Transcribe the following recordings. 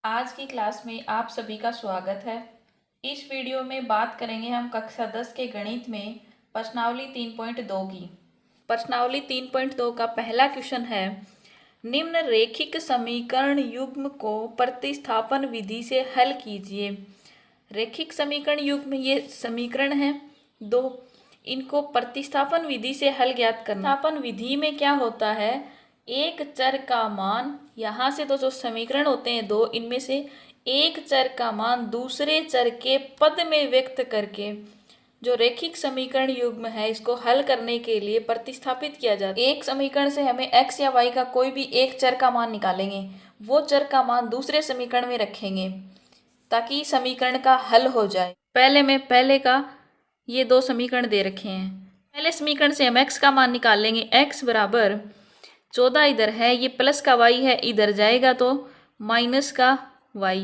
आज की क्लास में आप सभी का स्वागत है। इस वीडियो में बात करेंगे हम कक्षा 10 के गणित में प्रश्नावली 3.2 की। प्रश्नावली 3.2 का पहला क्वेश्चन है, निम्न रेखिक समीकरण युग्म को प्रतिस्थापन विधि से हल कीजिए। रेखिक समीकरण युग्म ये समीकरण है दो, इनको प्रतिस्थापन विधि से हल ज्ञात करना। प्रतिस्थापन विधि में क्या होता है, एक चर का मान, यहाँ से तो जो समीकरण होते हैं दो, इनमें से एक चर का मान दूसरे चर के पद में व्यक्त करके जो रेखिक समीकरण युग्म है इसको हल करने के लिए प्रतिस्थापित किया जाता है। एक समीकरण से हमें x या y का कोई भी एक चर का मान निकालेंगे, वो चर का मान दूसरे समीकरण में रखेंगे ताकि समीकरण का हल हो जाए। पहले का ये दो समीकरण दे रखे हैं। पहले समीकरण से हम x का मान निकाल लेंगे। x बराबर 14 इधर है, ये प्लस का y है, इधर जाएगा तो माइनस का y।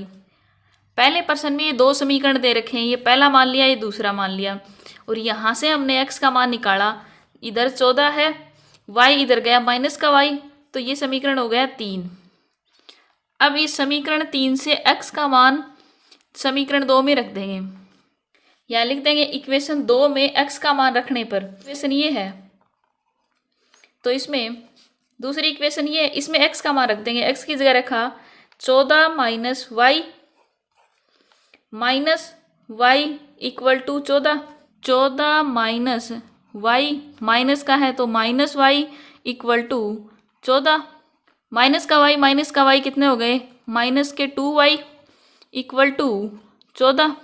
पहले प्रश्न में ये दो समीकरण दे रखे हैं, ये पहला मान लिया, ये दूसरा मान लिया, और यहाँ से हमने x का मान निकाला। इधर 14 है, y इधर गया माइनस का y, तो ये समीकरण हो गया 3। अब इस समीकरण 3 से x का मान समीकरण 2 में रख देंगे, या लिख देंगे इक्वेशन 2 में x का मान रखने पर इक्वेशन ये है, तो इसमें दूसरी इक्वेशन ये, इसमें x का मान रख देंगे। x की जगह रखा 14 minus y equal to 14 minus y, minus का है तो minus y equal to 14। Minus का y कितने हो गए, माइनस के 2y इक्वल टू 14।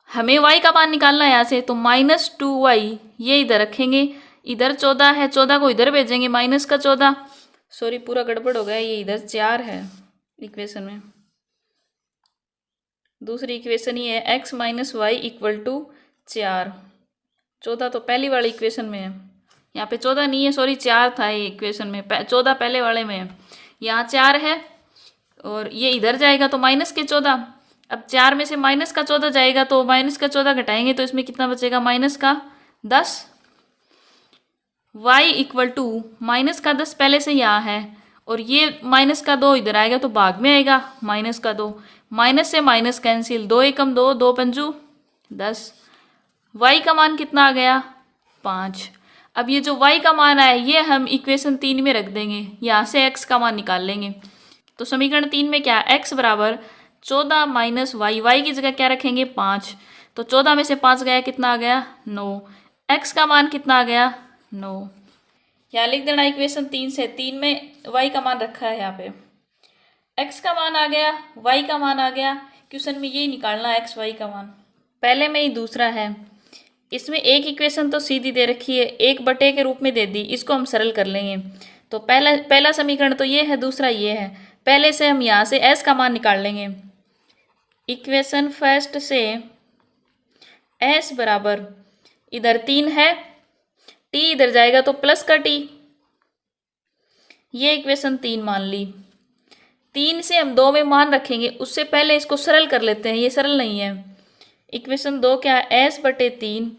हमें y का मान निकालना है यहाँ से, तो माइनस 2y ये इधर रखेंगे, इधर 14 है, 14 को इधर भेजेंगे, माइनस का 14, सॉरी पूरा गड़बड़ हो गया, ये इधर 4 है इक्वेशन में। दूसरी इक्वेशन ये है x minus y equal to 4। 14 तो पहली वाली इक्वेशन में है, यहाँ पे 14 नहीं है, सॉरी 4 था ये इक्वेशन में, 14 पहले वाले में है, यहाँ 4 है, और ये इधर जाएगा तो माइनस के 14। अब 4 में से माइनस का 14 जाएगा तो माइनस का 14 घटाएंगे तो इसमें कितना बचेगा, माइनस का 10। y इक्वल टू माइनस का 10 पहले से यहाँ है, और ये माइनस का 2 इधर आएगा तो भाग में आएगा माइनस का 2, माइनस से माइनस कैंसिल, 2 एकम 2, 2 पंजू 10। y का मान कितना आ गया, 5। अब ये जो y का मान आया ये हम इक्वेशन 3 में रख देंगे, यहाँ से x का मान निकाल लेंगे। तो समीकरण 3 में क्या, x बराबर 14 माइनस वाई, वाई की जगह क्या रखेंगे 5, तो 14 में से 5 गया, कितना आ गया 9। x का मान कितना आ गया 9। यहाँ लिख देना इक्वेशन 3 से, 3 में y का मान रखा है, यहाँ पे x का मान आ गया, y का मान आ गया, क्वेश्चन में यही निकालना x y का मान। पहले में ही दूसरा है, इसमें एक इक्वेशन तो सीधी दे रखी है, 1/, के रूप में दे दी, इसको हम सरल कर लेंगे। तो पहला समीकरण तो ये है, दूसरा ये है। पहले से हम यहाँ से s का मान निकाल लेंगे। इक्वेशन फर्स्ट से s बराबर, इधर 3 है, t इधर जाएगा तो प्लस का t, ये इक्वेशन 3 मान ली। 3 से हम 2 में मान रखेंगे, उससे पहले इसको सरल कर लेते हैं, ये सरल नहीं है। इक्वेशन 2 क्या है, s/3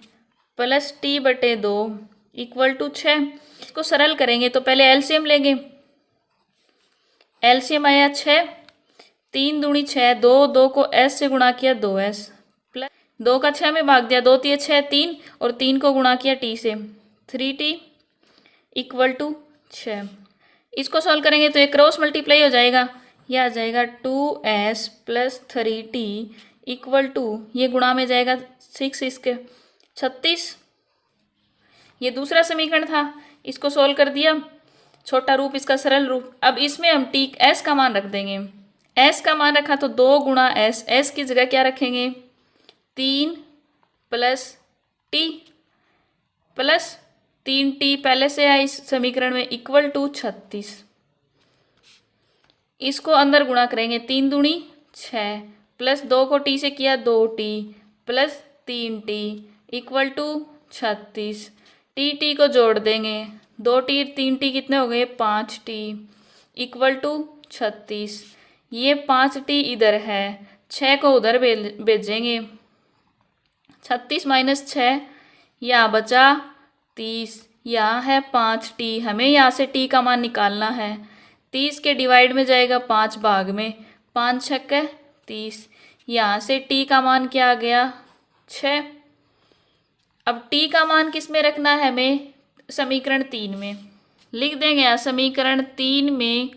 plus t/2 equal to 6। इसको सरल करेंगे तो पहले एलसीएम लेंगे, एलसीएम आया 6, 3 दूनी 6, 2 को s से गुणा किया 2s, प्लस 2 का 6 में भाग दिया, 2 तिये 6 3, और 3 को गुणा किया t से, 3t इक्वल टू 6। इसको सॉल्व करेंगे तो ये क्रॉस मल्टीप्लाई हो जाएगा, यह आ जाएगा 2s plus 3t equal to, ये गुणा में जाएगा 6 इसके 36। ये दूसरा समीकरण था, इसको सॉल्व कर दिया, छोटा रूप इसका सरल रूप। अब इसमें हम t s का मान रख देंगे, s का मान रखा तो 2 गुणा s, s की जगह क्या रखेंगे 3 प्लस t प्लस 3t पहले से है इस समीकरण में इक्वल टू 36। इसको अंदर गुणा करेंगे, 3 दूनी 6 प्लस 2 को t से किया 2t plus 3t equal to 36। t को जोड़ देंगे, 2t 3t कितने हो गए 5t इक्वल टू 36। ये 5t इधर है, 6 को उधर भेजेंगे, 36 माइनस 6, यहाँ बचा 30, यहाँ है 5t, हमें यहाँ से t का मान निकालना है। 30 के डिवाइड में जाएगा 5 भाग में, 5 छक्के 30। यहाँ से t का मान क्या आ गया 6। अब t का मान किस में रखना है हमें, समीकरण 3 में लिख देंगे। यहाँ समीकरण 3 में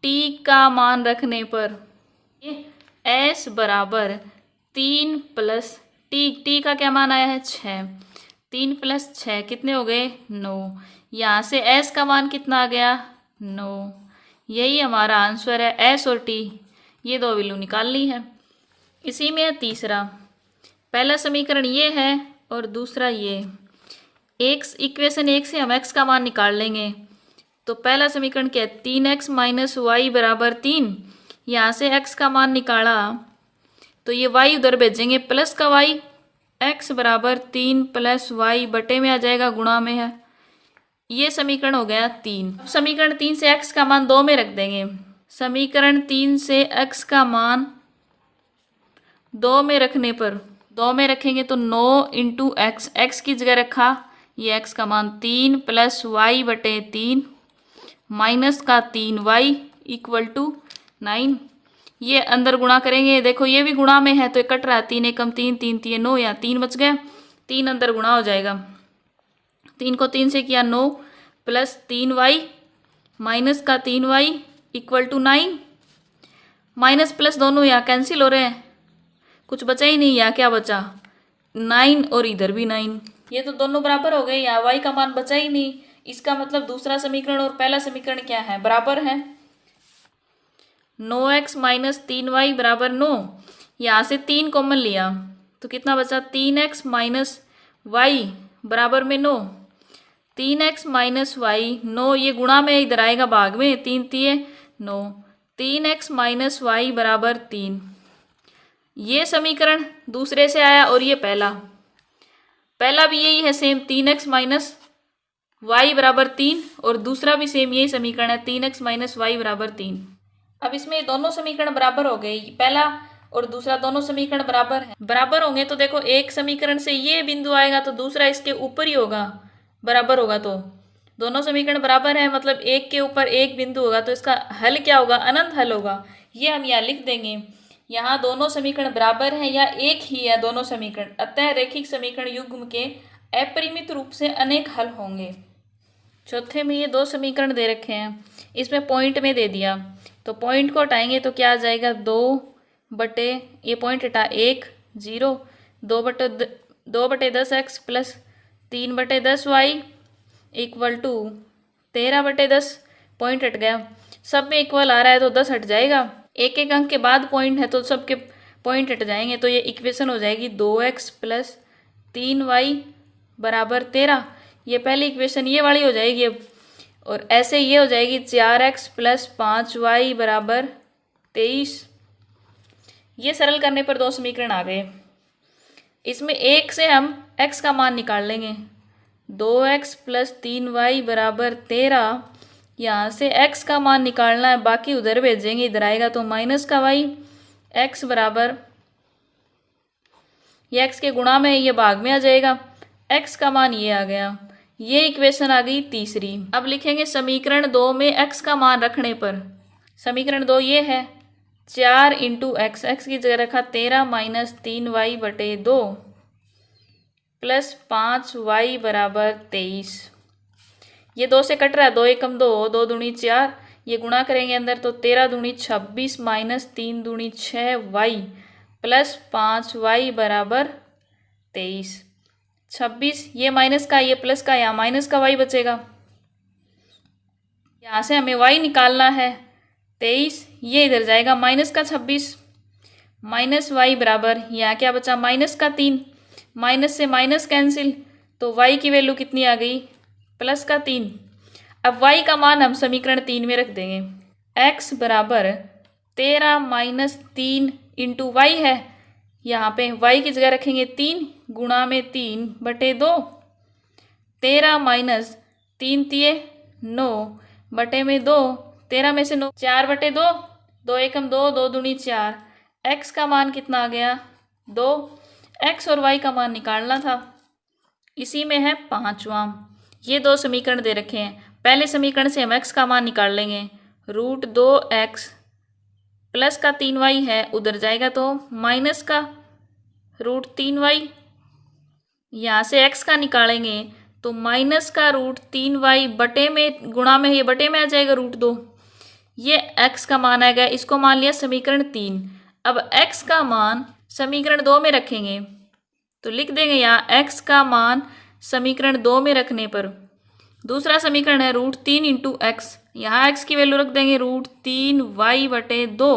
t का मान रखने पर s बराबर 3 प्लस t का क्या मान आया है 6। 3 प्लस 6 कितने हो गए 9। यहाँ से s का मान कितना आ गया 9। यही हमारा आंसर है। s और t ये दो वैल्यू निकालनी है। इसी में है तीसरा। पहला समीकरण ये है और दूसरा ये। इक्वेशन 1 से हम x का मान निकाल लेंगे। तो पहला समीकरण क्या है 3x माइनस वाई बराबर 3। यहाँ से x का मान निकाला तो ये y उधर भेजेंगे प्लस का y, x बराबर 3 प्लस वाई बटे में आ जाएगा, गुणा में है। ये समीकरण हो गया 3। अब समीकरण 3 से x का मान 2 में रख देंगे। समीकरण 3 से x का मान 2 में रखने पर 2 में रखेंगे तो 9 इंटू x की जगह रखा, ये x का मान 3 प्लस वाई बटे 3 माइनस का 3y इक्वल टू 9। ये अंदर गुणा करेंगे, देखो ये भी गुणा में है तो ये कट रहा है, 3 एकम 3 3 3 9, या 3 बच गया, 3 अंदर गुणा हो जाएगा। 3 को 3 से किया 9 प्लस 3y माइनस का 3y equal to 9। Minus plus दोनों यहाँ कैंसिल हो रहे हैं, कुछ बचा ही नहीं। यहाँ क्या बचा 9 और इधर भी 9, ये तो दोनों बराबर हो गए। यहाँ y का मान बचा ही नहीं। इसका मतलब दूसरा समीकरण और पहला समीकरण क्या है, बराबर है। 9x माइनस 3y बराबर 9। यहाँ से 3 कॉमन लिया तो कितना बचा 3x माइनस वाई बराबर में 9। 3x माइनस वाई 9, ये गुणा में इधर आएगा भाग में, 3 3 9। 3x माइनस वाई बराबर 3। ये समीकरण दूसरे से आया और ये पहला भी यही है सेम, 3x माइनस वाई बराबर 3, और दूसरा भी सेम यही समीकरण है 3x माइनस वाई बराबर 3। अब इसमें दोनों समीकरण बराबर हो गए, पहला और दूसरा दोनों समीकरण बराबर हैं। बराबर होंगे तो देखो एक समीकरण से ये बिंदु आएगा तो दूसरा इसके ऊपर ही होगा, बराबर होगा तो दोनों समीकरण बराबर है, मतलब एक के ऊपर एक बिंदु होगा तो इसका हल क्या होगा, अनंत हल होगा। ये हम यहाँ लिख देंगे। यहाँ दोनों समीकरण बराबर हैं या एक ही है दोनों समीकरण, अतः रैखिक समीकरण युग्म के अपरिमित रूप से अनेक हल होंगे। चौथे में ये 2 समीकरण दे रखे हैं, इसमें पॉइंट में दे दिया तो पॉइंट को हटाएंगे तो क्या आ जाएगा 2 बटे ये पॉइंट हटा 1 0, 2 बटे 10x प्लस 3 बटे 10y इक्वल टू 13 बटे 10। पॉइंट हट गया, सब में इक्वल आ रहा है तो 10 हट जाएगा। एक एक अंक के बाद पॉइंट है तो सबके पॉइंट हट जाएंगे, तो ये इक्वेशन हो जाएगी 2x प्लस 3y बराबर 13। ये पहली इक्वेशन ये वाली हो जाएगी अब, और ऐसे ये हो जाएगी 4x प्लस 5y बराबर 23। ये सरल करने पर 2 समीकरण आ गए। इसमें एक से हम x का मान निकाल लेंगे, 2x प्लस 3y बराबर 13। यहाँ से x का मान निकालना है, बाकी उधर भेजेंगे, इधर आएगा तो माइनस का y, x बराबर ये x के गुणा में ये भाग में आ जाएगा, x का मान ये आ गया। ये इक्वेशन आ गई तीसरी। अब लिखेंगे समीकरण 2 में x का मान रखने पर, समीकरण 2 ये है 4 इंटू एक्स, एक्स की जगह रखा 13 माइनस 3y बटे 2 प्लस 5y बराबर 23। ये 2 से कट रहा है, 2 एकम 2, 2 दूनी 4, ये गुणा करेंगे अंदर तो 13 दूनी 26 माइनस 3 दूनी 6y प्लस 5y बराबर 23। 26 ये माइनस का, ये प्लस का, यहाँ माइनस का y बचेगा। यहाँ से हमें y निकालना है 23, ये इधर जाएगा माइनस का 26 माइनस y बराबर, यहाँ क्या बचा माइनस का 3, माइनस से माइनस कैंसिल तो y की वैल्यू कितनी आ गई प्लस का 3। अब y का मान हम समीकरण 3 में रख देंगे, x बराबर 13 माइनस 3 इंटू y है, यहाँ पे y की जगह रखेंगे 3 गुणा में 3 बटे 2, 13 माइनस 3 3 9 बटे में 2, 13 में से 9 4 बटे 2, 2 एकम 2, 2 दूनी 4, x का मान कितना आ गया 2। x और y का मान निकालना था। इसी में है 5वां। ये 2 समीकरण दे रखे हैं। पहले समीकरण से हम x का मान निकाल लेंगे, √2x प्लस का 3y है उधर जाएगा तो माइनस का √3y। यहाँ से x का निकालेंगे तो माइनस का √3y बटे में गुणा में, ये बटे में आ जाएगा √2। ये x का मान आएगा, इसको मान लिया समीकरण 3। अब x का मान समीकरण 2 में रखेंगे तो लिख देंगे यहाँ x का मान समीकरण 2 में रखने पर, दूसरा समीकरण है √3 इंटू एक्स, यहाँ x की वैल्यू रख देंगे √3y बटे 2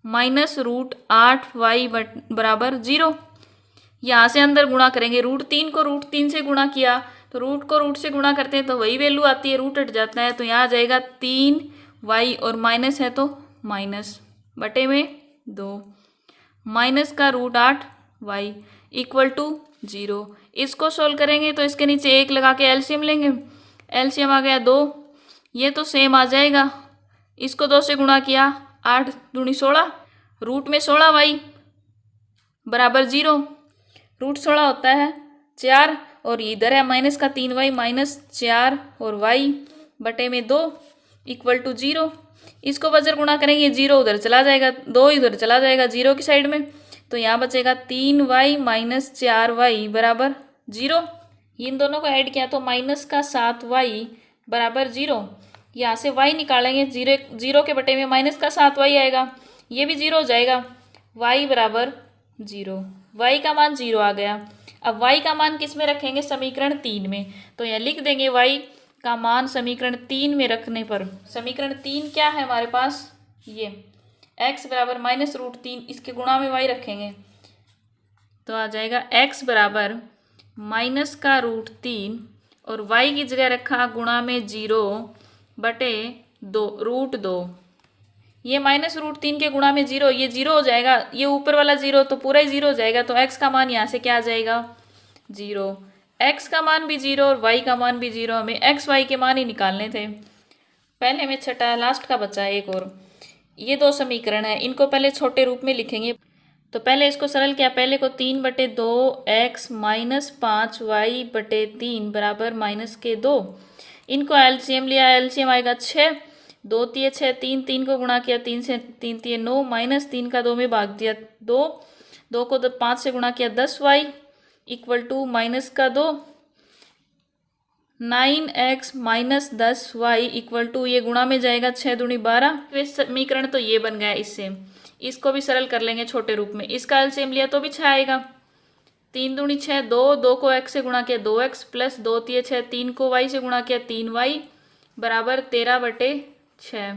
माइनस √8y बराबर 0। यहाँ से अंदर गुणा करेंगे, √3 को √3 से गुणा किया तो रूट को रूट से गुणा करते हैं तो वही वैल्यू आती है, रूट हट जाता है तो यहाँ आ जाएगा 3y और माइनस है तो माइनस बटे में 2 माइनस का √8y इक्वल टू 0। इसको सोल्व करेंगे तो इसके नीचे 1 लगा के एलसीएम लेंगे, एलसीएम आ गया 2, ये तो सेम आ जाएगा। इसको 2 से गुणा किया 8 दूनी 16, रूट में 16y बराबर 0, √16 होता है 4 और इधर है माइनस का 3y माइनस 4 और y बटे में 2 इक्वल टू 0। इसको बजर गुणा करेंगे, 0 उधर चला जाएगा, 2 इधर चला जाएगा 0 की साइड में, तो यहाँ बचेगा 3y माइनस 4y बराबर 0। इन दोनों को ऐड किया तो माइनस का 7y बराबर 0। यहाँ से y निकालेंगे, 0 के बटे में माइनस का 7y आएगा, ये भी 0 हो जाएगा, y बराबर 0, y का मान 0 आ गया। अब y का मान किस में रखेंगे, समीकरण 3 में, तो यहाँ लिख देंगे y का मान समीकरण 3 में रखने पर, समीकरण 3 क्या है हमारे पास, ये x बराबर माइनस √3, इसके गुणा में y रखेंगे तो आ जाएगा x बराबर माइनस का √3 और y की जगह रखा गुणा में 0 बटे 2 √2। ये माइनस √3 के गुणा में 0, ये 0 हो जाएगा, ये ऊपर वाला 0 तो पूरा ही 0 हो जाएगा, तो x का मान यहाँ से क्या आ जाएगा 0, x का मान भी 0 और y का मान भी 0, हमें x y के मान ही निकालने थे। पहले में छठा लास्ट का बचा एक और, ये 2 समीकरण है, इनको पहले छोटे रूप में लिखेंगे। तो पहले इसको सरल किया, पहले को 3 बटे 2x माइनस 5y बटे 3 बराबर माइनस के 2, इनको एलसीएम लिया, एलसीएम आएगा 6, 2 तिये 6, 3 को गुणा किया, 3 से 3 तिये 9 माइनस 3 का 2 में भाग दिया 2, 2 को 5 से गुणा किया 10y इक्वल टू माइनस का 2 9x minus 10y equal to, ये गुणा में जाएगा 6 दूनी 12। वे समीकरण तो ये बन गया, इससे इसको भी सरल कर लेंगे छोटे रूप में, इसका एलसीएम लिया तो भी 6 आएगा, 3 दूनी 6, 2 को x से गुणा किया 2x प्लस 2 तिये 6, 3 को y से गुणा किया 3y बराबर 13 बटे 6,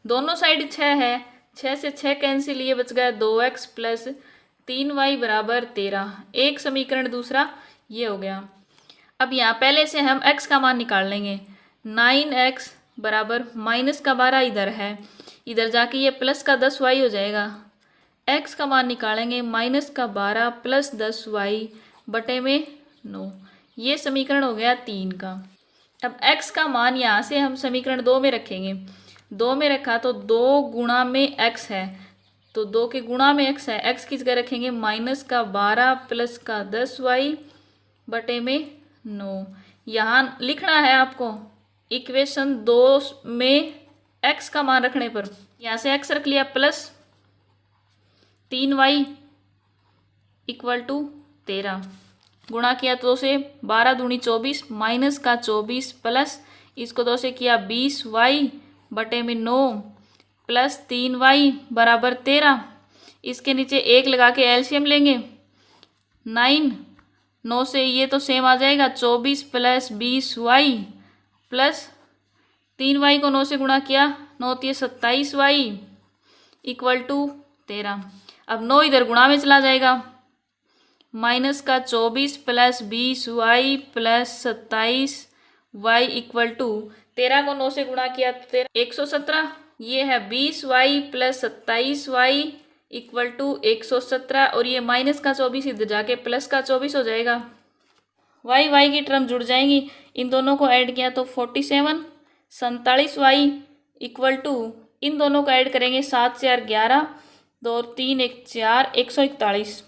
दोनों साइड 6 है, 6 से 6 कैंसिल, ये बच गया 2x प्लस 3y बराबर 13, एक समीकरण दूसरा ये हो गया। अब यहाँ पहले से हम x का मान निकाल लेंगे, 9x बराबर माइनस का 12 इधर है, इधर जाके ये प्लस का 10y हो जाएगा, x का मान निकालेंगे माइनस का 12 प्लस 10y बटे में 9, ये समीकरण हो गया 3 का। अब x का मान यहाँ से हम समीकरण 2 में रखेंगे, 2 में रखा तो 2 गुणा में x है, तो 2 के गुणा में x है, x की जगह रखेंगे माइनस का 12 प्लस का 10y बटे में 9। यहाँ लिखना है आपको इक्वेशन 2 में x का मान रखने पर, यहाँ से x रख लिया प्लस 3y इक्वल टू 13, गुणा किया 2 से 12 दूनी 24 माइनस का 24 प्लस इसको 2 से किया 20y बटे में 9 प्लस 3y बराबर 13, इसके नीचे 1 लगा के एलसीएम लेंगे, 9 से ये तो सेम आ जाएगा 24 प्लस 20y प्लस 3y को 9 से गुणा किया 9 तिये 27y इक्वल टू 13। अब 9 इधर गुणा में चला जाएगा, माइनस का 24 plus 20y plus 27y equal to 13 को 9 से गुणा किया 117, ये है 20y plus 27y equal to 117 और ये माइनस का 24 इधर जाके प्लस का 24 हो जाएगा, y की टर्म जुड़ जाएंगी, इन दोनों को ऐड किया तो 47 47y इक्वल टू, इन दोनों को ऐड करेंगे 7 से 11 2 और 3 1 4 141,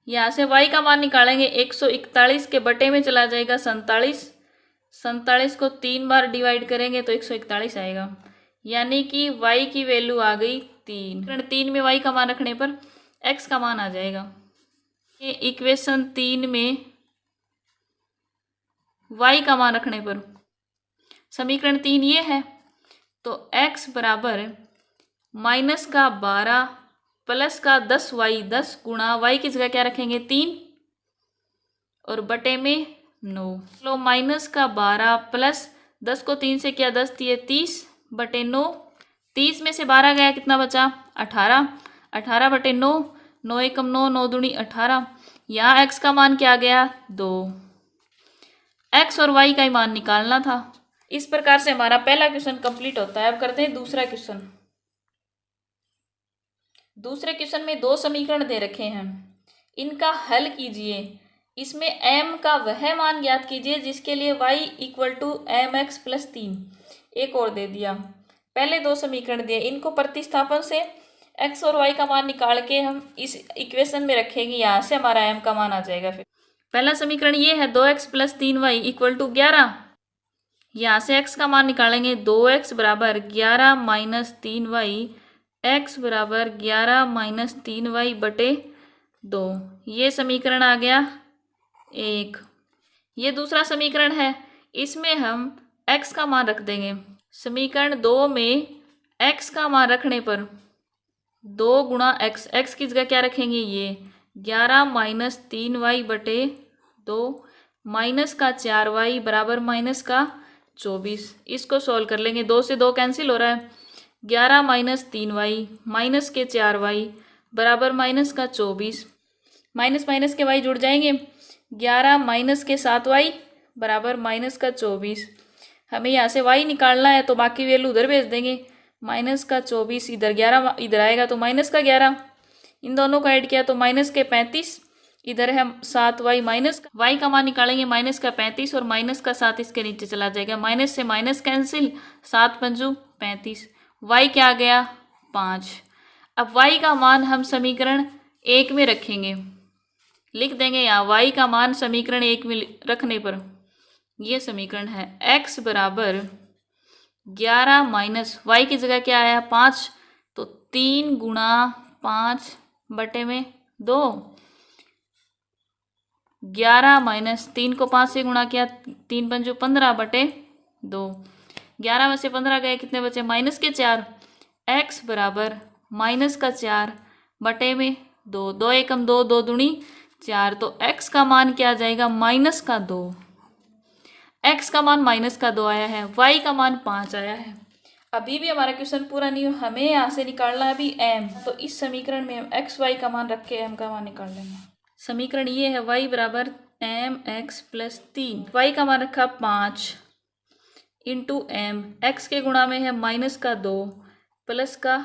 यहाँ से y का मान निकालेंगे 141 के बटे में चला जाएगा 47 को 3 बार डिवाइड करेंगे तो 141 आएगा, यानी कि y की वैल्यू आ गई 3। 3 में y का मान रखने पर x का मान आ जाएगा। ये इक्वेशन 3 में y का मान रखने पर समीकरण 3 ये है, तो x बराबर माइनस का 12 प्लस का 10y, 10 गुणा y की जगह क्या रखेंगे 3 और बटे में 9। लो माइनस का 12 प्लस 10 को 3 से किया 10 दिए 30 बटे 9। 30 में से 12 गया कितना बचा 18। 18 बटे 9, 9 एकम 9, 9 दूनी 18। यहाँ x का मान क्या आ गया 2। x और y का ही मान निकालना था। इस प्रकार से हमारा पहला क्वेश्चन कंप्लीट होता है। अब करते हैं दूसरा क्वेश्चन। दूसरे क्वेश्चन में दो समीकरण दे रखे हैं, इनका हल कीजिए। इसमें m का वह मान ज्ञात कीजिए जिसके लिए y equal to m x plus 3। एक और दे दिया। पहले दो समीकरण दिए, इनको प्रतिस्थापन से x और y का मान निकाल के हम इस इक्वेशन में रखेंगे। यहाँ से हमारा m का मान आ जाएगा। फिर पहला समीकरण ये है 2x plus 3y equal to 11। यहाँ से x का मान निकालेंगे 2x बराबर 11 माइनस 3y, x बराबर 11 माइनस 3y बटे 2। ये समीकरण आ गया 1। ये दूसरा समीकरण है, इसमें हम x का मान रख देंगे। समीकरण 2 में x का मान रखने पर 2 गुणा x की जगह क्या रखेंगे ये 11 माइनस 3y बटे 2 माइनस का 4y बराबर माइनस का 24। इसको सॉल्व कर लेंगे। 2 से 2 कैंसिल हो रहा है। 11 माइनस 3y माइनस के 4y बराबर माइनस का 24। माइनस माइनस के y जुड़ जाएंगे। 11 माइनस के 7y बराबर माइनस का 24। हमें यहाँ से y निकालना है तो बाकी वैल्यू उधर भेज देंगे। माइनस का 24 इधर, 11 इधर आएगा तो माइनस का 11। इन दोनों को ऐड किया तो माइनस के 35। इधर है 7y, माइनस y का मान निकालेंगे माइनस का 35 और माइनस का 7 इसके नीचे चला जाएगा। माइनस से माइनस कैंसिल, 7 पंजू 35। y क्या आ गया 5। अब y का मान हम समीकरण 1 में रखेंगे। लिख देंगे यहाँ y का मान समीकरण 1 में रखने पर ये समीकरण है x बराबर 11 माइनस y की जगह क्या आया 5, तो 3 गुणा 5 बटे में 2। 11 माइनस 3 को 5 से गुणा किया, 3 पंजू 15 बटे 2। 11 में से 15 गए, कितने बचे माइनस के 4। x बराबर माइनस का 4 बटे में 2। 2 एकम 2, 2 दूनी 4। तो x का मान क्या आ जाएगा माइनस का 2। x का मान माइनस का 2 आया है, y का मान 5 आया है। अभी भी हमारा क्वेश्चन पूरा नहीं हुआ, हमें यहाँ से निकालना है अभी m। तो इस समीकरण में हम x y का मान रख के m का मान निकाल लेंगे। समीकरण ये है y बराबर एम एक्स प्लस 3। y का मान रखा 5 इंटू एम, x के गुणा में है माइनस का 2 प्लस का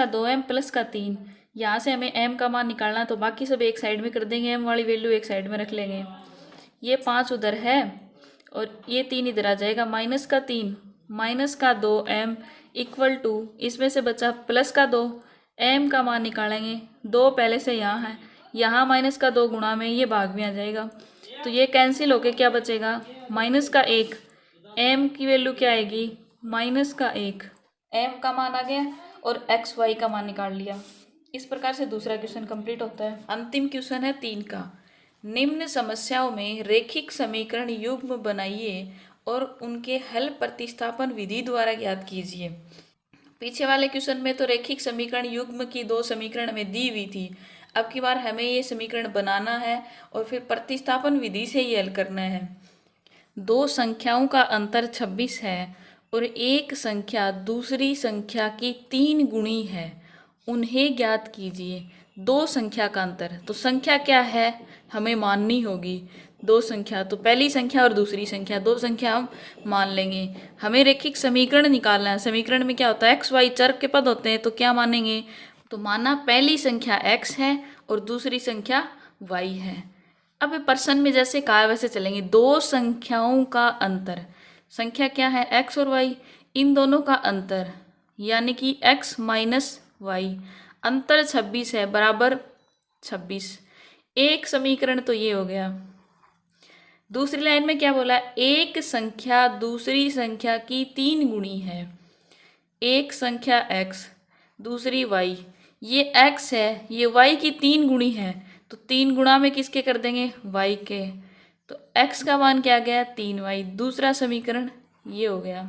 2m प्लस का 3। यहाँ से हमें m का मान निकालना, तो बाकी सब एक साइड में कर देंगे, m वाली वैल्यू एक साइड में रख लेंगे। ये 5 उधर है और ये 3 इधर आ जाएगा। माइनस का 3 माइनस का 2m इक्वल टू, इसमें से बचा प्लस का 2। m का मान निकालेंगे, 2 पहले से यहाँ है, यहाँ माइनस का 2 गुणा में ये भाग में आ जाएगा, तो ये कैंसिल होके क्या बचेगा माइनस का 1। m की वैल्यू क्या आएगी माइनस का 1। m का मान आ गया और x y का मान निकाल लिया। इस प्रकार से दूसरा क्वेश्चन कंप्लीट होता है। अंतिम क्वेश्चन है 3 का। निम्न समस्याओं में रेखिक समीकरण युग्म बनाइए और उनके हल प्रतिस्थापन विधि द्वारा ज्ञात कीजिए। पीछे वाले क्वेश्चन में तो रेखिक समीकरण युग्म की 2 समीकरण में दी हुई थी। अब की बार हमें ये समीकरण बनाना है और फिर प्रतिस्थापन विधि से ही हल करना है। 2 संख्याओं का अंतर 26 है और एक संख्या दूसरी संख्या की 3 गुणी है, उन्हें ज्ञात कीजिए। 2 संख्या का अंतर, तो संख्या क्या है हमें माननी होगी। 2 संख्या, तो पहली संख्या और दूसरी संख्या, 2 संख्या हम मान लेंगे। हमें रेखिक समीकरण निकालना है। समीकरण में क्या होता है x y चर के पद होते हैं, तो क्या मानेंगे, तो माना पहली संख्या x है और दूसरी संख्या y है। अब प्रश्न में जैसे कहा वैसे चलेंगे। 2 संख्याओं का अंतर, संख्या क्या है x और y, इन दोनों का अंतर यानी कि x माइनस y, अंतर 26 है बराबर 26। एक समीकरण तो ये हो गया। दूसरी लाइन में क्या बोला, एक संख्या दूसरी संख्या की 3 गुणी है। एक संख्या x, दूसरी y, ये x है, ये y की 3 गुणी है, तो 3 गुणा में किसके कर देंगे, y के, तो x का मान क्या गया, 3y। दूसरा समीकरण ये हो गया।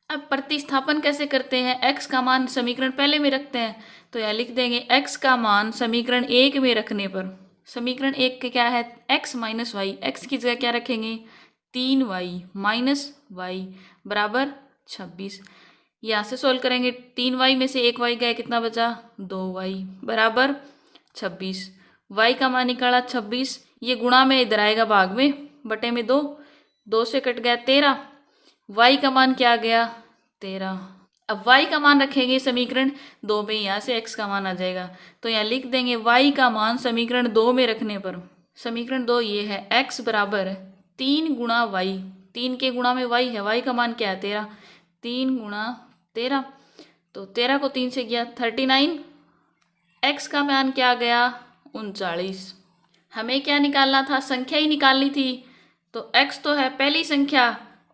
अब प्रतिस्थापन कैसे करते हैं, x का मान समीकरण पहले में रखते हैं, तो यह लिख देंगे x का मान समीकरण 1 में रखने पर, समीकरण 1 के क्या है, x माइनस वाई, एक्स की जगह क्या रखेंगे, 3y माइनस वाई बराबर 26। यहाँ से सोल्व करेंगे, 3y में से 1y गया, कितना बचा, 2y बराबर 26। y का मान निकाला 26, ये गुणा में इधर आएगा भाग में, बटे में 2, 2 से कट गया 13, y का मान क्या गया, 13। अब y का मान रखेंगे समीकरण 2 में, यहाँ से x का मान आ जाएगा, तो यहाँ लिख देंगे y का मान समीकरण 2 में रखने पर, समीकरण 2 ये है, x बराबर 3 गुणा y, 3 के गुणा में y है, y का मान क्या है, 13, 3 गुणा 13, तो 13 को 3 से गया 39, x का मान क्या गया, 39। हमें क्या निकालना था, संख्या ही निकालनी थी, तो x तो है पहली संख्या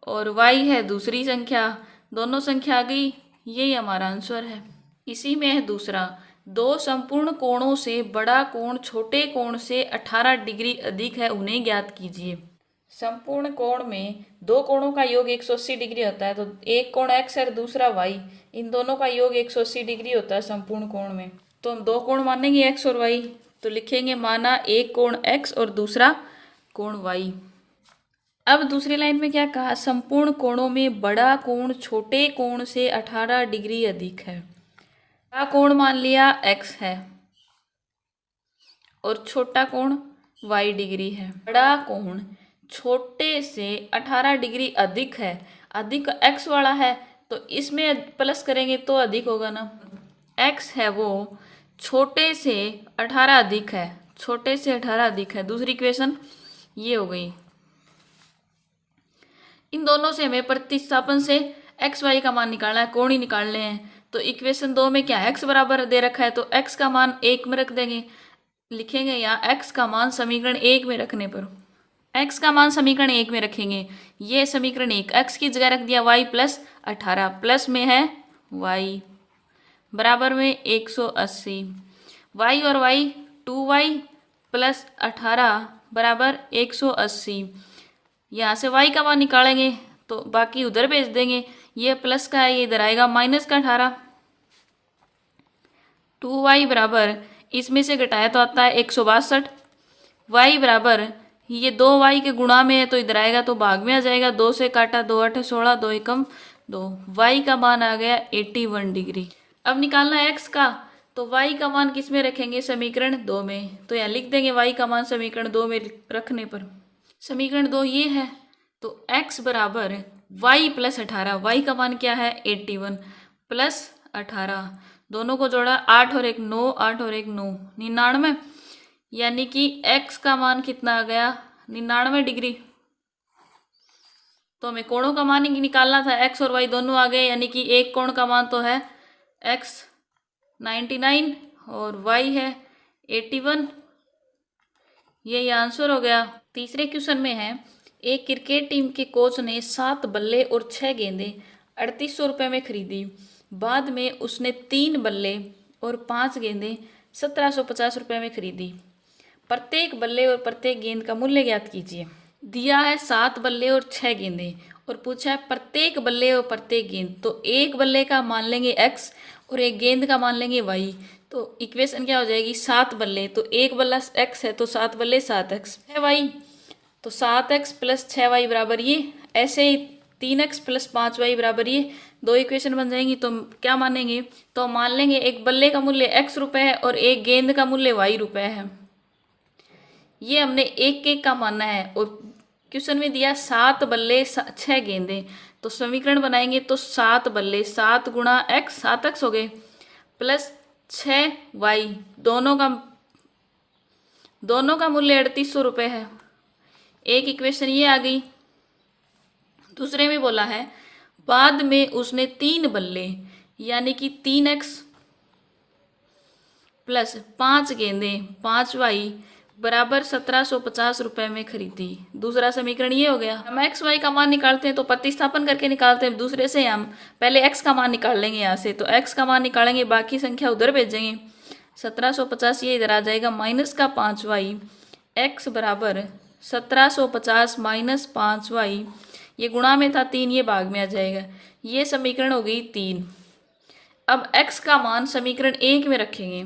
और y है दूसरी संख्या, दोनों संख्या आ गई, यही हमारा आंसर है। इसी में है दूसरा, दो संपूर्ण कोणों से बड़ा कोण छोटे कोण से 18 डिग्री अधिक है, उन्हें ज्ञात कीजिए। संपूर्ण कोण में दो कोणों का योग 180 डिग्री होता है, तो एक कोण x है और दूसरा y, इन दोनों का योग 180 डिग्री होता है संपूर्ण कोण में। तो हम दो कोण मानेंगे x और y, तो लिखेंगे माना एक कोण x और दूसरा कोण y। अब दूसरी लाइन में क्या कहा, संपूर्ण कोणों में बड़ा कोण छोटे कोण से 18 डिग्री अधिक है। बड़ा कोण मान लिया x है और छोटा कोण y डिग्री है। बड़ा कोण छोटे से 18 डिग्री अधिक है, अधिक x वाला है, तो इसमें प्लस करेंगे तो अधिक होगा ना, x है वो छोटे से 18 अधिक है, छोटे से 18 अधिक है, दूसरी इक्वेशन ये हो गई। इन दोनों से हमें प्रतिस्थापन से एक्स वाई का मान निकालना है, कोण ही निकालने हैं, तो इक्वेशन 2 में क्या x बराबर दे रखा है, तो x का मान 1 में रख देंगे, लिखेंगे यहाँ x का मान समीकरण 1 में रखने पर, x का मान समीकरण 1 में रखेंगे, ये समीकरण 1, x की जगह रख दिया y प्लस 18, प्लस में है y बराबर में 180, y और y 2y प्लस 18 बराबर 180। यहाँ से y का मान निकालेंगे तो बाकी उधर भेज देंगे, ये प्लस का है, ये इधर आएगा माइनस का 18, 2y बराबर इसमें से घटाया तो आता है 162, y बराबर ये 2y के गुणा में है तो इधर आएगा तो भाग में आ जाएगा, 2 से काटा 2 8 16, 2 एकम 2, y का मान आ गया 81 डिग्री। अब निकालना है x का, तो y का मान किस में रखेंगे, समीकरण 2 में, तो यहाँ लिख देंगे y का मान समीकरण 2 में रखने पर, समीकरण 2 ये है, तो x बराबर y प्लस 18, y का मान क्या है 81 प्लस 18, दोनों को जोड़ा 8 और 1 9, 8 और 1 9, 99, यानी कि x का मान कितना आ गया 99 डिग्री। तो हमें कोणों का मान ही निकालना था, x और y दोनों आ गए, यानी कि एक कोण का मान तो है x 99 और y है 81, ये आंसर हो गया। तीसरे क्वेश्चन में है, एक क्रिकेट टीम के कोच ने 7 बल्ले और 6 गेंदें 3800 रुपये में खरीदी, बाद में उसने 3 बल्ले और 5 गेंदें 1750 रुपये में खरीदी, प्रत्येक बल्ले और प्रत्येक गेंद का मूल्य ज्ञात कीजिए। दिया है 7 बल्ले और 6 गेंदें और पूछा है प्रत्येक बल्ले और प्रत्येक गेंद, तो एक बल्ले का मान लेंगे x और एक गेंद का मान लेंगे y, तो इक्वेशन क्या हो जाएगी, 7 बल्ले तो एक बल्ला x है, तो 7 बल्ले 7x, 6y तो 7x प्लस 6y बराबर ये, ऐसे ही 3x प्लस 5y बराबर ये, दो इक्वेशन बन जाएंगी। तो क्या मानेंगे, तो मान लेंगे एक बल्ले का मूल्य x रुपये है और एक गेंद का मूल्य y रुपये है, ये हमने एक एक का मानना है। और क्वेश्चन में दिया 7 बल्ले 6 गेंदें, तो समीकरण बनाएंगे तो 7 बल्ले 7 गुणा x 7x हो गए प्लस 6y, दोनों का मूल्य 3800 रुपये है, एक इक्वेशन ये आ गई। दूसरे में बोला है बाद में उसने 3 बल्ले यानी कि 3x प्लस 5 गेंदें 5y बराबर 1750 रुपये में खरीदी। दूसरा समीकरण ये हो गया। हम एक्स वाई का मान निकालते हैं तो प्रतिस्थापन करके निकालते हैं। दूसरे से हम पहले एक्स का मान निकाल लेंगे यहाँ से, तो एक्स का मान निकालेंगे, बाकी संख्या उधर भेजेंगे। 1750 ये इधर आ जाएगा, माइनस का 5y, एक्स बराबर 1750 माइनस 5y, ये गुणा में था 3, ये भाग में आ जाएगा। ये समीकरण हो गई 3। अब x का मान समीकरण 1 में रखेंगे,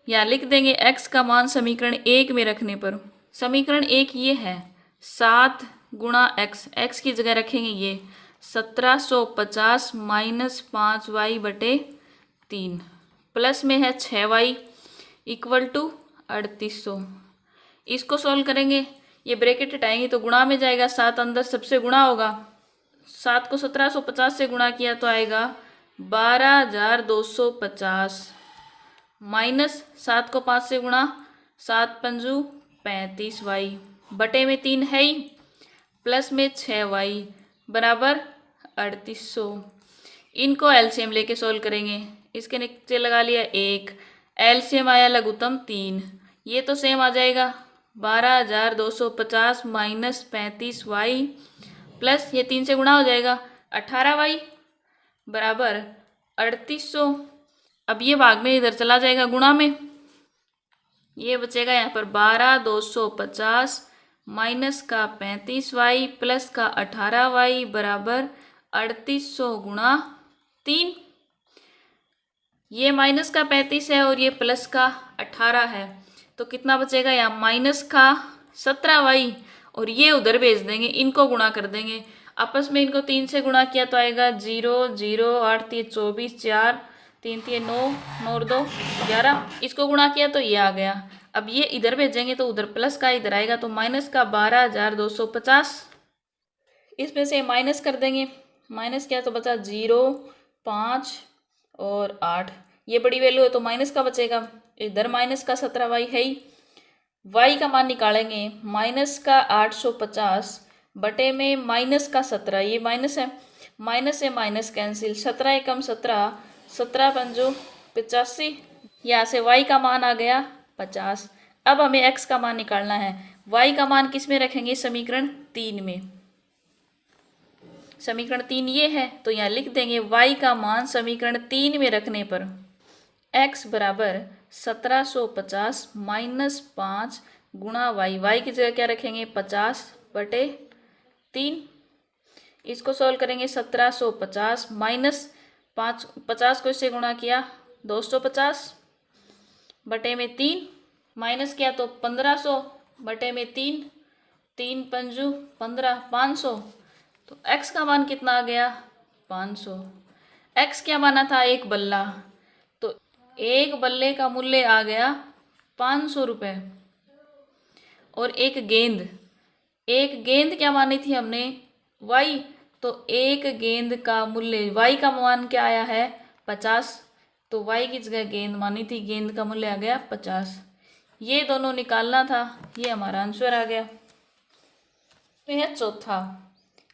या लिख देंगे x का मान समीकरण 1 में रखने पर। समीकरण 1 ये है 7 गुणा x की जगह रखेंगे ये 1750 माइनस 5y बटे 3, प्लस में है 6y इक्वल टू 3800। इसको सॉल्व करेंगे, ये ब्रैकेट हटाएंगे तो गुणा में जाएगा, 7 अंदर सबसे गुणा होगा, 7 को 1750 से गुणा किया तो आएगा 12250, माइनस 7 को 5 से गुणा, 7 पंजू 35y बटे में 3 है ही, प्लस में 6y बराबर 3800। इनको एलसीएम लेके सोल्व करेंगे, इसके नीचे लगा लिया 1, एलसीएम आया लघुत्तम 3, ये तो सेम आ जाएगा 12250 माइनस 35y प्लस ये 3 से गुणा हो जाएगा 18y बराबर 3800। अब ये भाग में इधर चला जाएगा गुणा में, ये बचेगा यहाँ पर 12250 माइनस का 35y प्लस का 18y बराबर 3800 गुणा 3। ये माइनस का 35 है और ये प्लस का 18 है, तो कितना बचेगा यहाँ माइनस का 17y, और ये उधर भेज देंगे, इनको गुणा कर देंगे आपस में। इनको 3 से गुणा किया तो आएगा 0 0 8 3 24 4 3 3 9 9 2 11, इसको गुणा किया तो ये आ गया। अब ये इधर भेजेंगे तो उधर प्लस का इधर आएगा, तो माइनस का 12250, इसमें से माइनस कर देंगे, माइनस किया तो बचा 0 5 और 8, ये बड़ी वैल्यू है तो माइनस का बचेगा, इधर माइनस का 17y है ही। y का मान निकालेंगे, माइनस का 850 बटे में माइनस का 17, ये माइनस है, माइनस से माइनस कैंसिल, 17 एकम 17, 17 पंजो 85, यहाँ से y का मान आ गया 50। अब हमें x का मान निकालना है, y का मान किस में रखेंगे, समीकरण 3 में। समीकरण 3 ये है, तो यहाँ लिख देंगे y का मान समीकरण 3 में रखने पर x बराबर 1750 माइनस 5 गुणा y की जगह क्या रखेंगे 50 बटे 3। इसको सॉल्व करेंगे, 1750 माइनस 5, 50 को इससे गुणा किया 250 बटे में 3, माइनस किया तो 1500 बटे में 3, 3 पंजू 15 500, तो x का मान कितना आ गया 500। x क्या माना था, एक बल्ला, तो एक बल्ले का मूल्य आ गया 500 रुपये। और एक गेंद क्या मानी थी हमने y, तो एक गेंद का मूल्य, y का मान क्या आया है 50, तो y की जगह गेंद मानी थी, गेंद का मूल्य आ गया 50। ये दोनों निकालना था, ये हमारा आंसर आ गया। तो यह चौथा,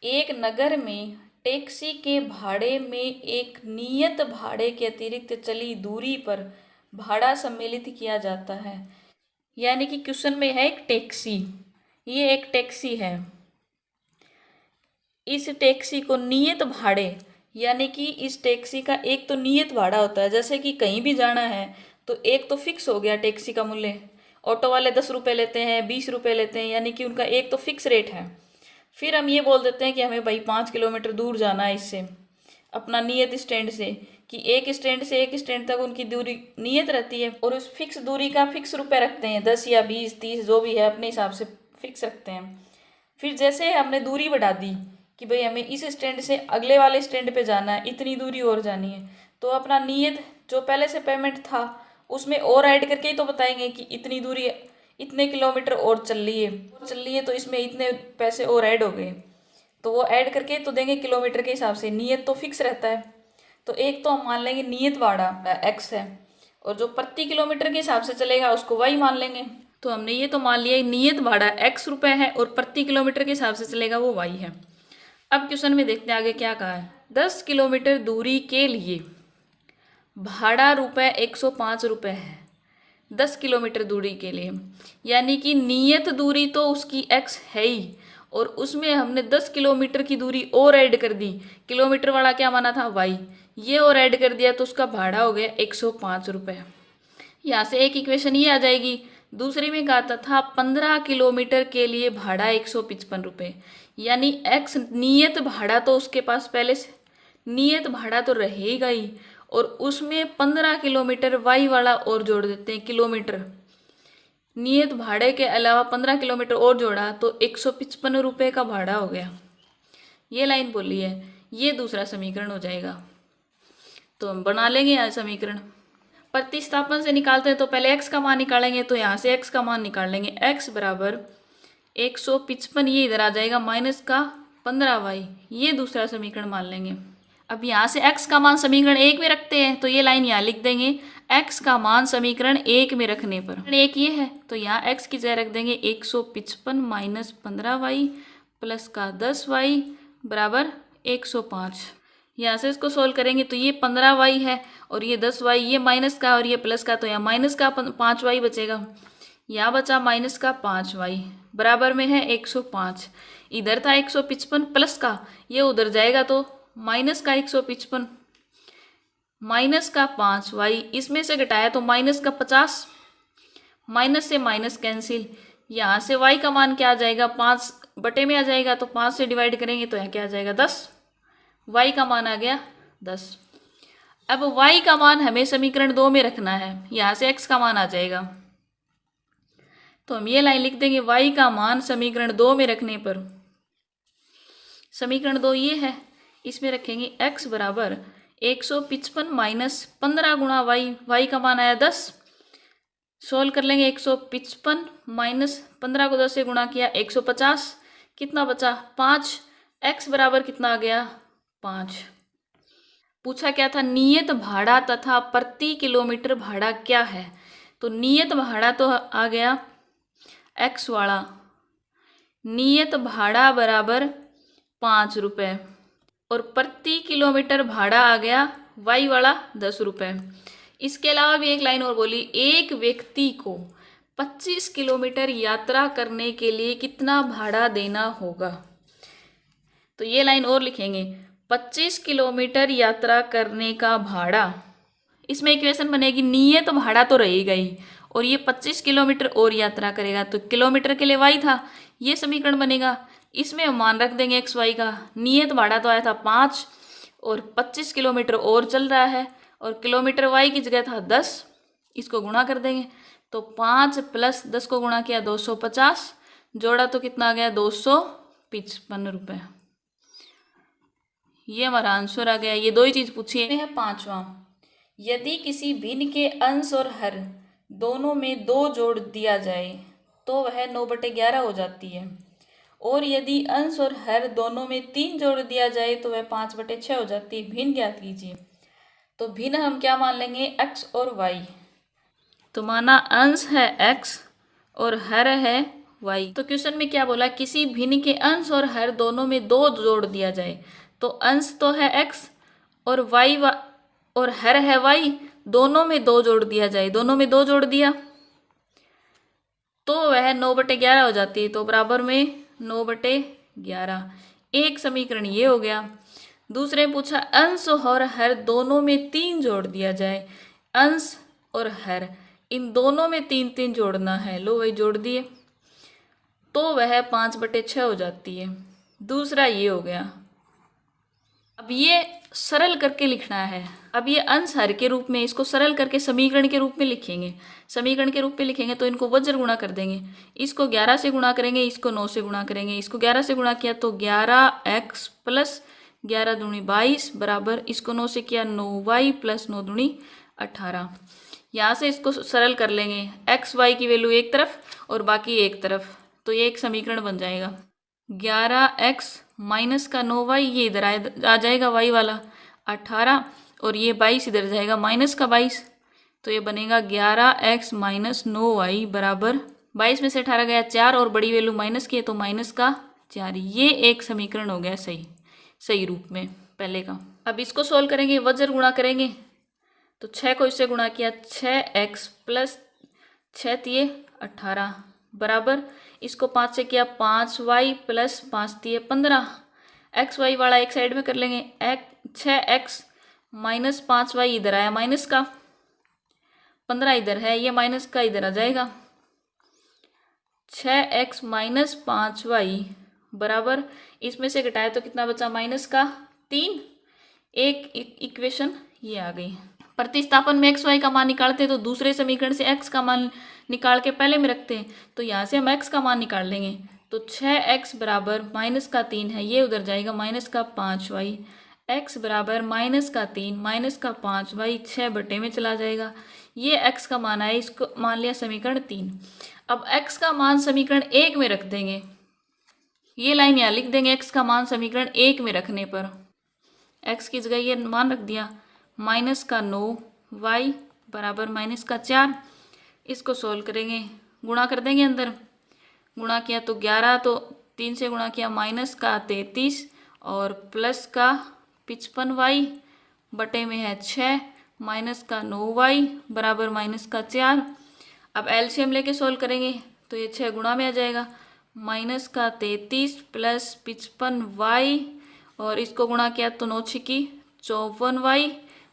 एक नगर में टैक्सी के भाड़े में एक नियत भाड़े के अतिरिक्त चली दूरी पर भाड़ा सम्मिलित किया जाता है। यानी कि क्वेश्चन में है एक टैक्सी, ये एक टैक्सी है, इस टैक्सी को नियत भाड़े, यानी कि इस टैक्सी का एक तो नियत भाड़ा होता है, जैसे कि कहीं भी जाना है तो एक तो फिक्स हो गया टैक्सी का मूल्य, ऑटो वाले 10 रुपये लेते हैं 20 रुपये लेते हैं, यानी कि उनका एक तो फिक्स रेट है। फिर हम ये बोल देते हैं कि हमें भाई 5 किलोमीटर दूर जाना है इससे, अपना नियत स्टैंड से, कि एक स्टैंड से एक स्टैंड तक उनकी दूरी नियत रहती है, और उस फिक्स दूरी का फिक्स रुपये रखते हैं, 10 या 20 30 जो भी है अपने हिसाब से फिक्स रखते हैं। फिर जैसे हमने दूरी बढ़ा दी कि भाई हमें इस स्टैंड से अगले वाले स्टैंड पे जाना है, इतनी दूरी और जानी है, तो अपना नियत जो पहले से पेमेंट था उसमें और ऐड करके ही तो बताएंगे कि इतनी दूरी इतने किलोमीटर और चल रही है तो इसमें इतने पैसे और ऐड हो गए, तो वो ऐड करके तो देंगे किलोमीटर के हिसाब से, नियत तो फिक्स रहता है। तो एक तो हम मान लेंगे नियत भाड़ा x है, और जो प्रति किलोमीटर के हिसाब से चलेगा उसको y मान लेंगे। तो हमने ये तो मान लिया नियत भाड़ा x रुपये है और प्रति किलोमीटर के हिसाब से चलेगा वो y है। अब क्वेश्चन में देखते हैं आगे क्या कहा है। 10 किलोमीटर दूरी के लिए भाड़ा रुपये 105 रुपये है, 10 किलोमीटर दूरी के लिए, यानी कि नियत दूरी तो उसकी x है ही, और उसमें हमने 10 किलोमीटर की दूरी और ऐड कर दी। किलोमीटर वाला क्या माना था y, ये और ऐड कर दिया तो उसका भाड़ा हो गया 105 रुपये। यहाँ से एक इक्वेशन ये आ जाएगी। दूसरी में कहा था 15 किलोमीटर के लिए भाड़ा 155 रुपये, यानी x नियत भाड़ा तो उसके पास पहले से नियत भाड़ा तो रहेगा ही, और उसमें 15 किलोमीटर y वाला और जोड़ देते हैं किलोमीटर। नियत भाड़े के अलावा 15 किलोमीटर और जोड़ा तो 155 रुपये का भाड़ा हो गया। ये लाइन बोली है, ये दूसरा समीकरण हो जाएगा। तो हम बना लेंगे यहाँ समीकरण। प्रतिस्थापन से निकालते हैं तो पहले x का मान निकालेंगे, तो यहाँ से x का मान निकाल लेंगे। x बराबर 155, ये इधर आ जाएगा, माइनस का 15y, ये दूसरा समीकरण मान लेंगे। अब यहाँ से x का मान समीकरण 1 में रखते हैं, तो ये लाइन यहाँ लिख देंगे। x का मान समीकरण 1 में रखने पर 1 ये है, तो यहाँ x की जगह रख देंगे 155 माइनस 15y प्लस का 10y बराबर 105। यहाँ से इसको सोल्व करेंगे तो ये 15y है और ये 10y, ये माइनस का और ये प्लस का, तो यहाँ माइनस का 5y बचेगा। यहाँ बचा माइनस का 5y बराबर में है 105। इधर था 155 प्लस का, ये उधर जाएगा तो माइनस का 155 माइनस का 5y, इसमें से घटाया तो माइनस का 50, माइनस से माइनस कैंसिल। यहाँ से y का मान क्या आ जाएगा, 5 बटे में आ जाएगा, तो 5 से डिवाइड करेंगे तो यहाँ क्या आ जाएगा 10, y का मान आ गया 10। अब y का मान हमें समीकरण 2 में रखना है, यहाँ से x का मान आ जाएगा, तो हम ये लाइन लिख देंगे। y का मान समीकरण 2 में रखने पर, समीकरण 2 ये है, इसमें रखेंगे x बराबर 155 माइनस 15 गुणा y का मान आया 10। सोल्व कर लेंगे। 155 माइनस 15 को 10 से गुणा किया 150, कितना बचा 5। x बराबर कितना आ गया 5। पूछा क्या था, नियत भाड़ा तथा प्रति किलोमीटर भाड़ा क्या है, तो नियत भाड़ा तो आ गया x वाला, नियत भाड़ा बराबर 5 रुपये, और प्रति किलोमीटर भाड़ा आ गया y वाला 10 रुपये। इसके अलावा भी एक लाइन और बोली, एक व्यक्ति को 25 किलोमीटर यात्रा करने के लिए कितना भाड़ा देना होगा, तो ये लाइन और लिखेंगे 25 किलोमीटर यात्रा करने का भाड़ा। इसमें इक्वेशन बनेगी, नियत भाड़ा तो रहेगा ही और ये 25 किलोमीटर और यात्रा करेगा, तो किलोमीटर के लिए y था, ये समीकरण बनेगा। इसमें हम मान रख देंगे x y का। नियत भाड़ा तो आया था 5 और 25 किलोमीटर और चल रहा है, और किलोमीटर y की जगह था 10, इसको गुणा कर देंगे तो 5 प्लस 10 को गुणा किया 250, जोड़ा तो कितना आ गया 255 रुपये। ये हमारा आंसर आ गया। ये दो ही चीज़ पूछी है। पांचवा, यदि किसी भिन्न के अंश और हर दोनों में 2 जोड़ दिया जाए तो वह 9/11 हो जाती है, और यदि अंश और हर दोनों में 3 जोड़ दिया जाए तो वह 5/6 हो जाती है। भिन्न ज्ञात कीजिए। तो भिन्न हम क्या मान लेंगे, x और y। तो माना अंश है x और हर है y। तो क्वेश्चन में क्या बोला, किसी भिन्न के अंश और हर दोनों में 2 जोड़ दिया जाए, तो अंश तो है x और y और हर है y, दोनों में 2 जोड़ दिया जाए, दोनों में 2 जोड़ दिया तो वह 9/11 हो जाती है, तो बराबर में 9/11। एक समीकरण ये हो गया। दूसरे पूछा, अंश और हर दोनों में 3 जोड़ दिया जाए, अंश और हर इन दोनों में 3 जोड़ना है, लो वही जोड़ दिए तो वह 5/6 हो जाती है। दूसरा ये हो गया। अब ये सरल करके लिखना है। अब ये अंश हर के रूप में, इसको सरल करके समीकरण के रूप में लिखेंगे। समीकरण के रूप में लिखेंगे तो इनको वज्र गुणा कर देंगे, इसको 11 से गुणा करेंगे, इसको 9 से गुणा करेंगे। इसको 11 से गुणा किया तो 11x प्लस 11 दूनी 22 बराबर, इसको 9 से किया 9y प्लस 9 दूनी 18। यहाँ से इसको सरल कर लेंगे, x y की वैल्यू एक तरफ और बाकी एक तरफ, तो ये एक समीकरण बन जाएगा। 11x माइनस का 9y, ये इधर आ जाएगा y वाला 18, और ये 22 इधर जाएगा माइनस का 22, तो ये बनेगा 11x माइनस 9y बराबर 22 में से 18 गया 4, और बड़ी वैल्यू माइनस की है तो माइनस का 4। ये एक समीकरण हो गया सही रूप में पहले का। अब इसको सोल्व करेंगे, वज्र गुणा करेंगे तो 6 को इससे गुणा किया 6x प्लस 6 तिये 18 बराबर, इसको 5 से किया 5y प्लस 5 तिये 15। एक्स वाई वाला एक साइड में कर लेंगे। 6x माइनस 5y इधर आया माइनस का, 15 इधर है, ये माइनस का इधर आ जाएगा। 6x माइनस 5y बराबर, इसमें से घटाए तो कितना बचा माइनस का 3। एक इक्वेशन ये आ गई। प्रतिस्थापन में एक्स वाई का मान निकालते हैं तो दूसरे समीकरण से एक्स का मान निकाल के पहले में रखते हैं, तो यहाँ से हम एक्स का मान निकाल लेंगे। तो 6x बराबर माइनस का 3 है, ये उधर जाएगा माइनस का 5y। x बराबर माइनस का 3 माइनस का 5y 6 बटे में चला जाएगा। ये x का मान आया, इसको मान लिया समीकरण 3। अब x का मान समीकरण 1 में रख देंगे, ये लाइन यहाँ लिख देंगे। x का मान समीकरण 1 में रखने पर x की जगह ये मान रख दिया माइनस का 9y बराबर माइनस का 4। इसको सोल्व करेंगे, गुणा कर देंगे, अंदर गुणा किया तो 11, तो 3 से गुणा किया माइनस का 33 और प्लस का 55y बटे में है 6 माइनस का 9y बराबर माइनस का 4। अब एलसीएम लेके सोल्व करेंगे तो ये 6 गुणा में आ जाएगा, माइनस का 33 प्लस 55y और इसको गुणा किया तो 9 छिकी 54y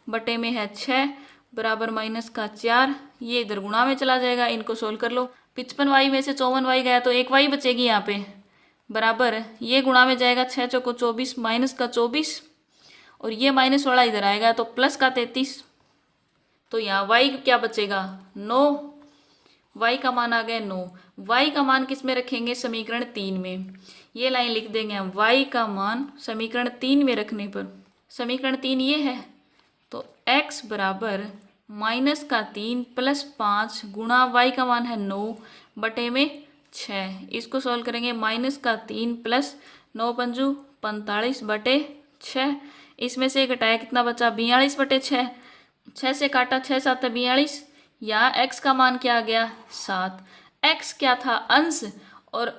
बटे में है 6 बराबर माइनस का 4। ये इधर गुणा में चला जाएगा, इनको सोल्व कर लो। 55y में से 54y गया तो एक y बचेगी यहाँ पे, बराबर ये गुणा में जाएगा 6 चौको 24 माइनस का 24 और ये माइनस वाला इधर आएगा तो प्लस का 33। तो यहाँ y क्या बचेगा 9, y का मान आ गया 9। y का मान किस में रखेंगे समीकरण 3 में, ये लाइन लिख देंगे हम। y का मान समीकरण 3 में रखने पर, समीकरण 3 ये है, तो x बराबर माइनस का 3 प्लस 5 गुणा y का मान है 9 बटे में 6। इसको सॉल्व करेंगे, माइनस का 3 प्लस 9 पंजू 45 बटे 6। इसमें से घटाया कितना बचा 42 बटे 6। 6 से काटा 6 7 42, यहाँ x का मान क्या आ गया 7। x क्या था अंश और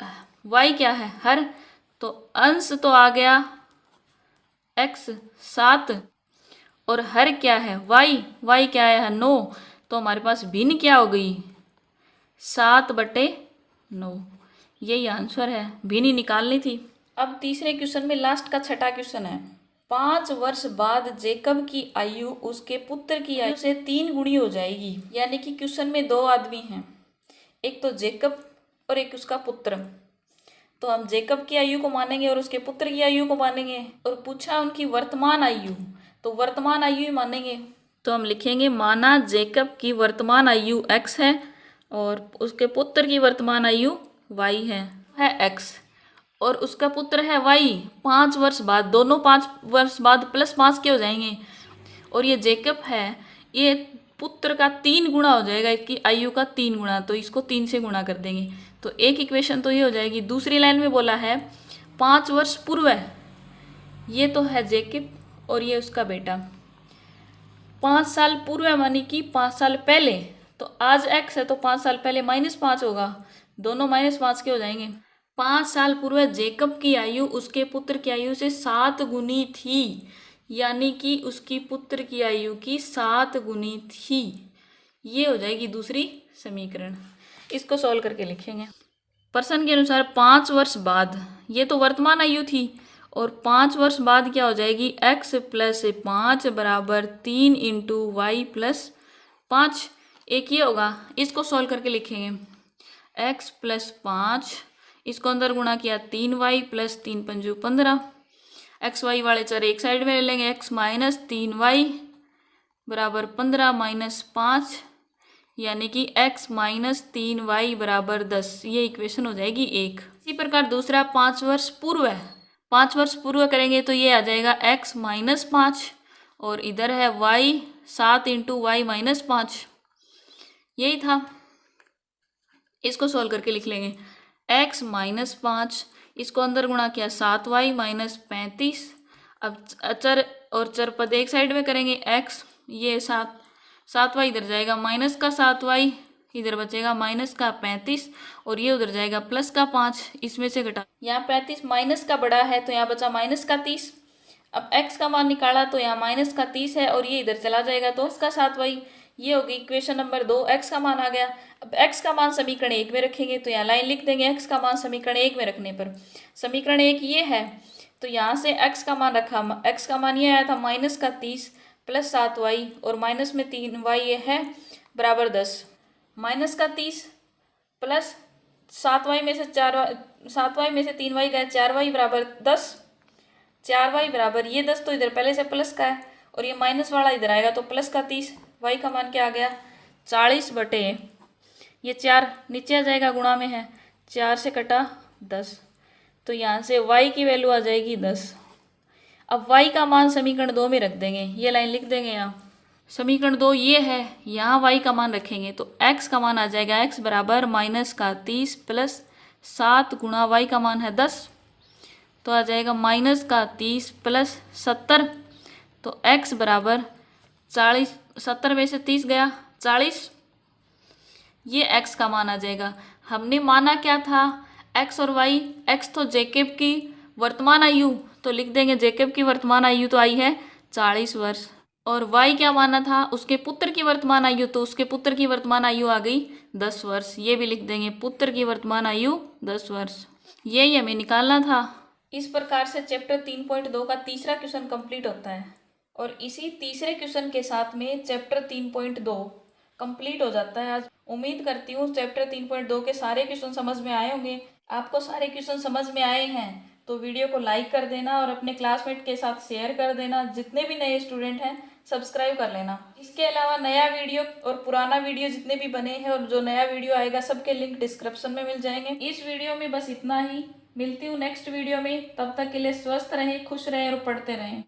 y क्या है हर, तो अंश तो आ गया x 7 और हर क्या है y क्या है 9, तो हमारे पास भिन्न क्या हो गई 7 बटे 9। यही आंसर है, भिन्न निकालनी थी। अब तीसरे क्वेश्चन में लास्ट का छठा क्वेश्चन है। 5 वर्ष बाद जेकब की आयु उसके पुत्र की आयु से 3 गुनी हो जाएगी। यानी कि क्वेश्चन में 2 आदमी हैं, एक तो जेकब और एक उसका पुत्र। तो हम जेकब की आयु को मानेंगे और उसके पुत्र की आयु को मानेंगे, और पूछा उनकी वर्तमान आयु, तो वर्तमान आयु ही मानेंगे। तो हम लिखेंगे माना जेकब की वर्तमान आयु x है और उसके पुत्र की वर्तमान आयु y है x, और उसका पुत्र है y। 5 वर्ष बाद, दोनों 5 वर्ष बाद प्लस 5 के हो जाएंगे, और ये जेकब है, ये पुत्र का 3 गुणा हो जाएगा, इसकी आयु का 3 गुणा, तो इसको 3 से गुणा कर देंगे। तो एक इक्वेशन तो ये हो जाएगी। दूसरी लाइन में बोला है 5 वर्ष पूर्व, ये तो है जेकब और ये उसका बेटा। 5 साल पूर्व मानी कि 5 साल पहले, तो आज x है तो 5 साल पहले -5 होगा, दोनों -5 के हो जाएंगे। 5 साल पूर्व जेकब की आयु उसके पुत्र की आयु से 7 गुनी थी, यानी कि उसकी पुत्र की आयु की 7 गुनी थी। ये हो जाएगी दूसरी समीकरण। इसको सॉल्व करके लिखेंगे। प्रश्न के अनुसार 5 वर्ष बाद, ये तो वर्तमान आयु थी, और 5 वर्ष बाद क्या हो जाएगी x प्लस 5 बराबर 3 इंटू वाई प्लस 5। एक ये होगा, इसको सॉल्व करके लिखेंगे। x प्लस 5, इसको अंदर गुणा किया 3y plus 3 Panju 15। X Y वाले चर एक साइड में ले लेंगे, x माइनस 3y बराबर 15 माइनस 5, यानी कि x माइनस 3y बराबर 10। ये इक्वेशन हो जाएगी 1। इसी प्रकार दूसरा 5 वर्ष पूर्व है, 5 वर्ष पूर्व करेंगे तो ये आ जाएगा x माइनस 5, और इधर है y 7 इंटू वाई माइनस 5। यही था, इसको सॉल्व करके लिख लेंगे। x माइनस 5, इसको अंदर गुणा किया 7y माइनस 35। अब चर और चर पद एक साइड में करेंगे, x ये 7y इधर जाएगा, माइनस का 7y इधर बचेगा, माइनस का 35, और ये उधर जाएगा प्लस का 5। इसमें से घटा, यहाँ 35 माइनस का बड़ा है तो यहाँ बचा माइनस का 30। अब x का मान निकाला तो यहाँ माइनस का 30 है और ये इधर चला जाएगा तो इसका 7y, ये होगी इक्वेशन नंबर 2, x का मान आ गया। अब x का मान समीकरण 1 में रखेंगे तो यहाँ लाइन लिख देंगे x का मान समीकरण 1 में रखने पर। समीकरण 1 ये है तो यहाँ से x का मान रखा, x का मान ये आया था -30 + 7y और माइनस में 3y ये है बराबर 10। -30 प्लस 7y में से 3y गया 4y बराबर 10। 4y बराबर ये 10 तो इधर पहले से प्लस का है और ये माइनस वाला इधर आएगा तो प्लस का 30। y का मान क्या आ गया 40 बटे ये 4 नीचे आ जाएगा, गुणा में है 4 से कटा 10 तो यहाँ से y की वैल्यू आ जाएगी 10। अब y का मान समीकरण 2 में रख देंगे, ये लाइन लिख देंगे यहाँ। समीकरण 2 ये है, यहाँ y का मान रखेंगे तो x का मान आ जाएगा x बराबर -30 + 7 गुणा y का मान है 10 तो आ जाएगा -30 + 70 तो x बराबर 40। 70 में से 30 गया 40, ये x का मान आ जाएगा। हमने माना क्या था x और y, x तो जेकब की वर्तमान आयु तो लिख देंगे जेकब की वर्तमान आयु तो आई है 40 वर्ष, और y क्या माना था उसके पुत्र की वर्तमान आयु तो उसके पुत्र की वर्तमान आयु आ गई 10 वर्ष। ये भी लिख देंगे पुत्र की वर्तमान आयु 10 वर्ष। यही हमें निकालना था। इस प्रकार से चैप्टर 3.2 का तीसरा क्वेश्चन कंप्लीट होता है और इसी तीसरे क्वेश्चन के साथ में चैप्टर 3.2 कंप्लीट हो जाता है। आज उम्मीद करती हूँ चैप्टर 3.2 के सारे क्वेश्चन समझ में आए होंगे। आपको सारे क्वेश्चन समझ में आए हैं तो वीडियो को लाइक कर देना और अपने क्लासमेट के साथ शेयर कर देना। जितने भी नए स्टूडेंट हैं सब्सक्राइब कर लेना। इसके अलावा नया वीडियो और पुराना वीडियो जितने भी बने हैं और जो नया वीडियो आएगा सबके लिंक डिस्क्रिप्शन में मिल जाएंगे। इस वीडियो में बस इतना ही, मिलती हूँ नेक्स्ट वीडियो में। तब तक के लिए स्वस्थ रहें, खुश रहें और पढ़ते रहें।